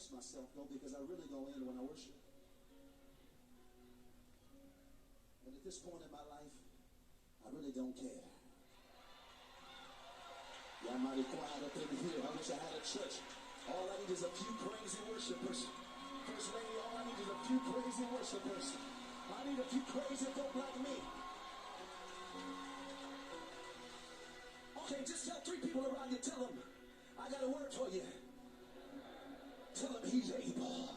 embarrass myself, though, because I really go in when I worship. And at this point in my life, I really don't care. Y'all mighty quiet up in here. I wish I had a church. All I need is a few crazy worshipers. First lady, all I need is a few crazy worshipers. I need a few crazy folk like me. Okay, just tell 3 people around you, tell them, I got a word for you. Tell them he's able.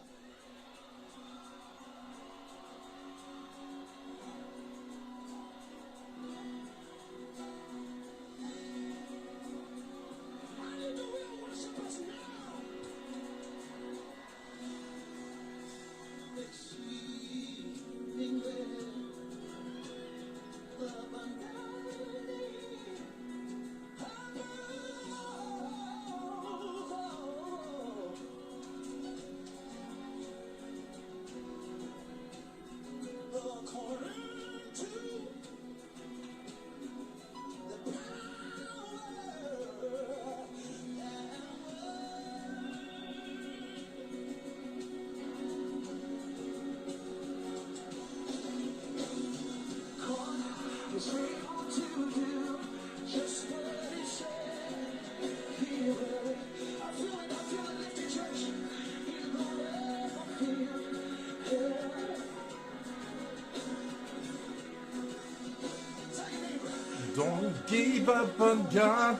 Don't give up on God,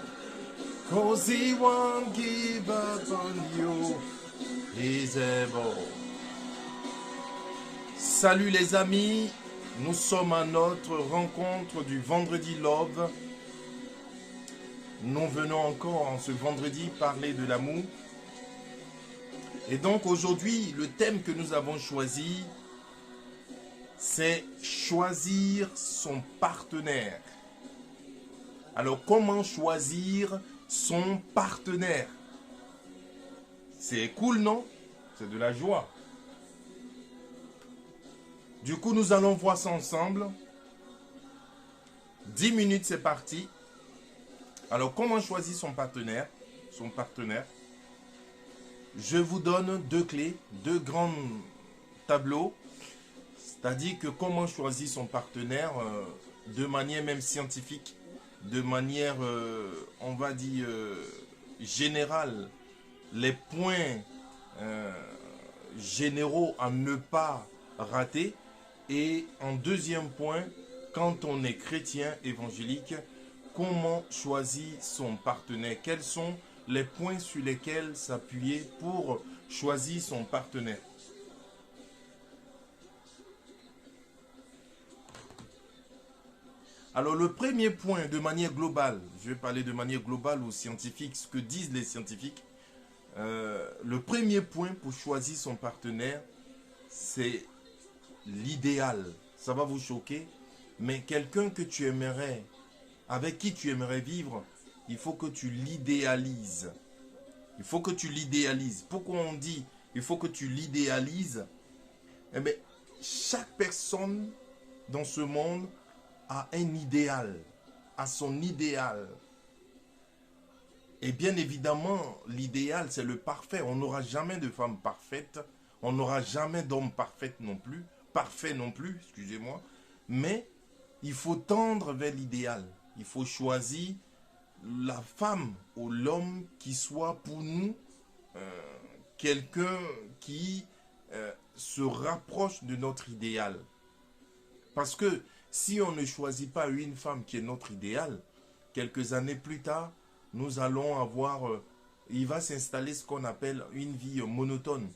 'cause He won't give up on you. He's able. Salut les amis, nous sommes à notre rencontre du vendredi Love. Nous venons encore en ce vendredi parler de l'amour. Et donc aujourd'hui, le thème que nous avons choisi, c'est choisir son partenaire. Alors, comment choisir son partenaire? C'est cool, non? C'est de la joie. Du coup, nous allons voir ça ensemble. 10 minutes, c'est parti. Alors, comment choisir son partenaire? Je vous donne 2 clés, 2 grands tableaux. C'est-à-dire que comment choisir son partenaire de manière même scientifique, de manière, on va dire, générale, les points généraux à ne pas rater. Et en deuxième point, quand on est chrétien évangélique, comment choisir son partenaire? Quels sont les points sur lesquels s'appuyer pour choisir son partenaire? Alors le premier point de manière globale, je vais parler de manière globale aux scientifiques, ce que disent les scientifiques. Le premier point pour choisir son partenaire, c'est l'idéal. Ça va vous choquer, mais quelqu'un que tu aimerais, avec qui tu aimerais vivre, il faut que tu l'idéalises. Il faut que tu l'idéalises. Pourquoi on dit il faut que tu l'idéalises? Eh bien, chaque personne dans ce monde a un idéal, a son idéal. Et bien évidemment, l'idéal, c'est le parfait. On n'aura jamais de femme parfaite, on n'aura jamais d'homme parfait non plus, excusez-moi. Mais il faut tendre vers l'idéal. Il faut choisir la femme ou l'homme qui soit pour nous quelqu'un qui se rapproche de notre idéal. Parce que si on ne choisit pas une femme qui est notre idéal, quelques années plus tard, nous allons avoir, il va s'installer ce qu'on appelle une vie monotone.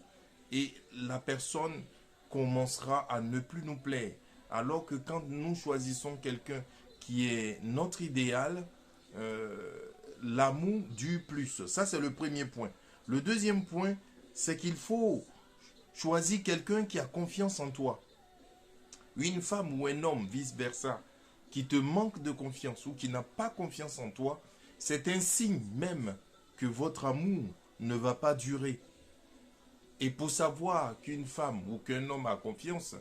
Et la personne commencera à ne plus nous plaire. Alors que quand nous choisissons quelqu'un qui est notre idéal, l'amour dure plus. Ça, c'est le premier point. Le deuxième point, c'est qu'il faut choisir quelqu'un qui a confiance en toi. Une femme ou un homme, vice-versa, qui te manque de confiance ou qui n'a pas confiance en toi, c'est un signe même que votre amour ne va pas durer. Et pour savoir qu'une femme ou qu'un homme a confiance,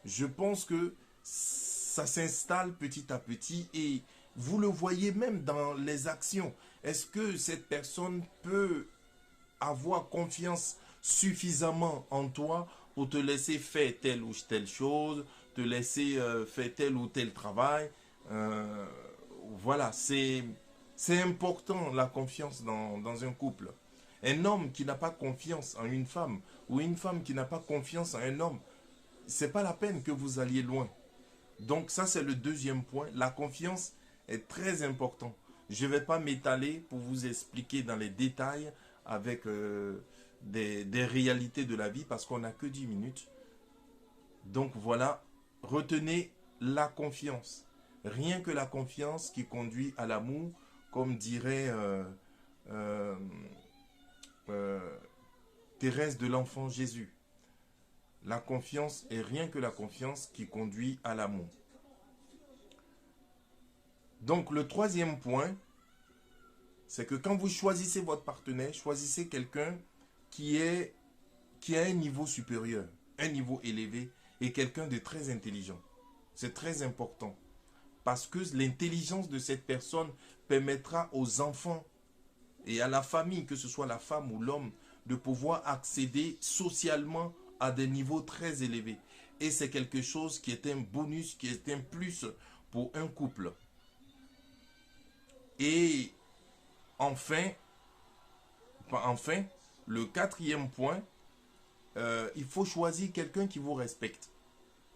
je pense que ça s'installe petit à petit et vous le voyez même dans les actions. Est-ce que cette personne peut avoir confiance suffisamment en toi pour te laisser faire telle ou telle chose, te laisser faire tel ou tel travail. Voilà, c'est important la confiance dans un couple. Un homme qui n'a pas confiance en une femme ou une femme qui n'a pas confiance en un homme, c'est pas la peine que vous alliez loin. Donc ça c'est le deuxième point. La confiance est très important. Je ne vais pas m'étaler pour vous expliquer dans les détails avec des réalités de la vie parce qu'on n'a que 10 minutes. Donc voilà, retenez la confiance. Rien que la confiance qui conduit à l'amour, comme dirait Thérèse de l'Enfant Jésus. La confiance est rien que la confiance qui conduit à l'amour. Donc le troisième point, c'est que quand vous choisissez votre partenaire, choisissez quelqu'un qui a un niveau supérieur, un niveau élevé et quelqu'un de très intelligent. C'est très important parce que l'intelligence de cette personne permettra aux enfants et à la famille, que ce soit la femme ou l'homme, de pouvoir accéder socialement à des niveaux très élevés. Et c'est quelque chose qui est un bonus, qui est un plus pour un couple. Et enfin, le quatrième point, il faut choisir quelqu'un qui vous respecte.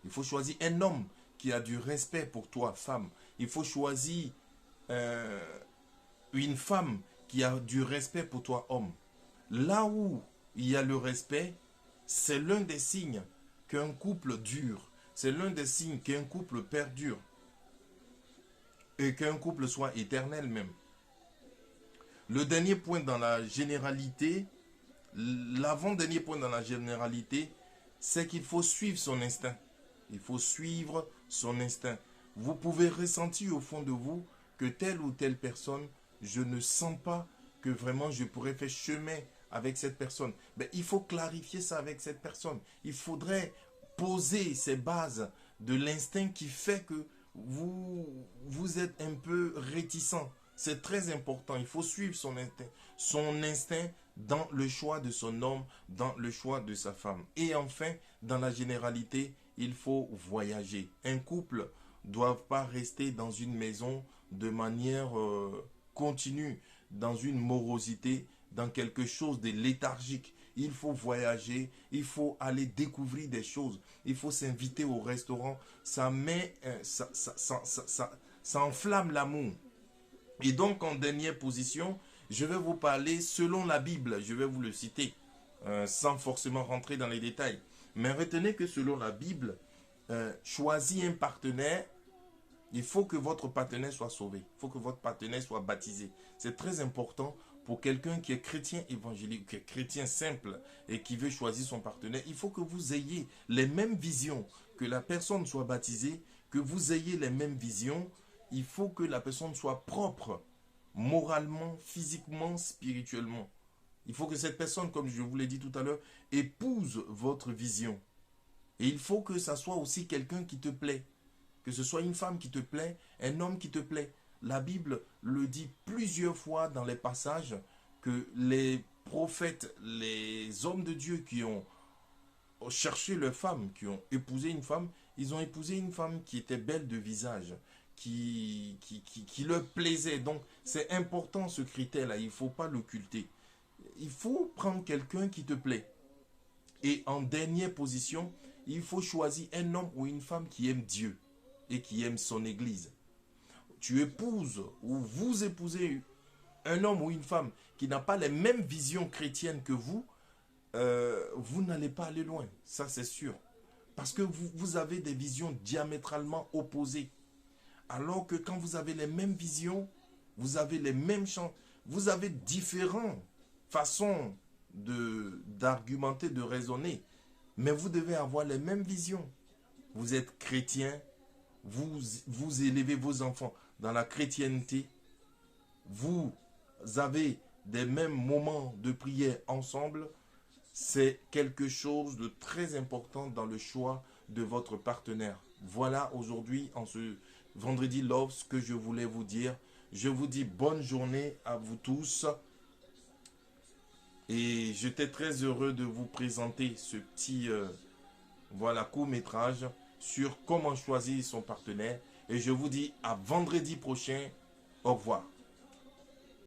Il faut choisir un homme qui a du respect pour toi, femme. Il faut choisir une femme qui a du respect pour toi, homme. Là où il y a le respect, c'est l'un des signes qu'un couple dure. C'est l'un des signes qu'un couple perdure. Et qu'un couple soit éternel même. Le dernier point dans la généralité, l'avant-dernier point dans la généralité, c'est qu'il faut suivre son instinct. Il faut suivre son instinct. Vous pouvez ressentir au fond de vous que telle ou telle personne, je ne sens pas que vraiment je pourrais faire chemin avec cette personne. Mais il faut clarifier ça avec cette personne. Il faudrait poser ces bases de l'instinct qui fait que vous êtes un peu réticent. C'est très important. Il faut suivre son instinct dans le choix de son homme, dans le choix de sa femme. Et enfin, dans la généralité, il faut voyager. Un couple ne doit pas rester dans une maison de manière continue, dans une morosité, dans quelque chose de léthargique. Il faut voyager, il faut aller découvrir des choses, il faut s'inviter au restaurant. Ça enflamme l'amour. Et donc, en dernière position, je vais vous parler selon la Bible. Je vais vous le citer, sans forcément rentrer dans les détails. Mais retenez que selon la Bible, choisis un partenaire. Il faut que votre partenaire soit sauvé. Il faut que votre partenaire soit baptisé. C'est très important pour quelqu'un qui est chrétien évangélique, qui est chrétien simple et qui veut choisir son partenaire. Il faut que vous ayez les mêmes visions, que la personne soit baptisée, que vous ayez les mêmes visions. Il faut que la personne soit propre, moralement, physiquement, spirituellement. Il faut que cette personne, comme je vous l'ai dit tout à l'heure, épouse votre vision. Et il faut que ça soit aussi quelqu'un qui te plaît. Que ce soit une femme qui te plaît, un homme qui te plaît. La Bible le dit plusieurs fois dans les passages que les prophètes, les hommes de Dieu qui ont cherché leur femme, qui ont épousé une femme, ils ont épousé une femme qui était belle de visage, qui leur plaisait. Donc c'est important ce critère-là, il ne faut pas l'occulter. Il faut prendre quelqu'un qui te plaît. Et en dernière position, il faut choisir un homme ou une femme qui aime Dieu et qui aime son église. Tu épouses ou vous épousez un homme ou une femme qui n'a pas les mêmes visions chrétiennes que vous, vous n'allez pas aller loin, ça c'est sûr. Parce que vous avez des visions diamétralement opposées. Alors que quand vous avez les mêmes visions, vous avez les mêmes champs, vous avez différentes façons d'argumenter, de raisonner. Mais vous devez avoir les mêmes visions. Vous êtes chrétien, vous élevez vos enfants dans la chrétienté, vous avez des mêmes moments de prière ensemble, c'est quelque chose de très important dans le choix de votre partenaire. Voilà aujourd'hui, en ce vendredi Love, ce que je voulais vous dire. Je vous dis bonne journée à vous tous. Et j'étais très heureux de vous présenter ce petit voilà, court-métrage sur comment choisir son partenaire. Et je vous dis à vendredi prochain. Au revoir.